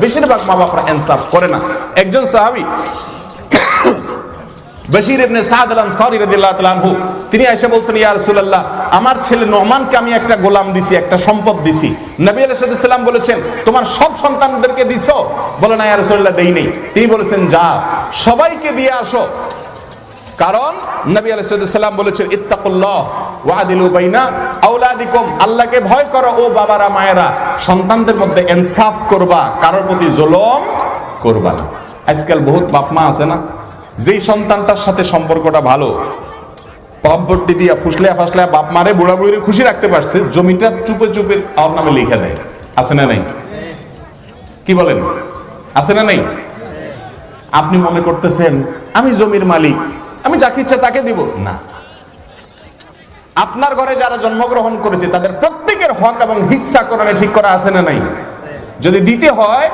বেশিরভাগ মা বাপরা ইনসাফ করে না। একজন সাহাবী বশীর ইবনে সাদ আল-আনসারী রাদিয়াল্লাহু তাআলা আনহু, তিনি এসে বলছেন, ইয়া রাসূলুল্লাহ, আমার ছেলে নোমানকে আমি একটা গোলাম দিছি, একটা সম্পদ দিছি। নবী আলাইহিস সালাম বলেছেন, তোমার সব সন্তানদেরকে দিছো? বলে না ইয়া রাসূলুল্লাহ, দেই নাই। তিনি বলেছেন, যাও সবাইকে দিয়ে আসো, কারণ নবী আলাইহিস সালাম বলেছেন, ইত্তাকুল্লাহ ওয়া আদিলু বাইনা আওলাদিকুম, আল্লাহকে ভয় করো ও বাবারা মায়েরা, সন্তানদের মধ্যে ইনসাফ করবা, কারোর প্রতি জুলুম করবা না। আজকাল বহুত বাপ মা আছে না, যেই সন্তানটার সাথে সম্পর্কটা ভালো, পম্পট্টি দিয়া ফুসলিয়া ফাসলিয়া বাপ মারে বুড়া বুড়ি খুশি রাখতে পারছে, জমিটা চুপে চুপে ওর নামে লিখে দেয়। আছে না নাই? কি বলেন, আছে না নাই? আপনি মনে করতেছেন আমি জমির মালিক, আমি যাকে ইচ্ছা তাকে দিব না। আপনার ঘরে যারা জন্মগ্রহণ করেছে তাদের প্রত্যেকের হক এবং হিস্সা কোরআনে ঠিক করা আছে না নাই? যদি দিতে হয়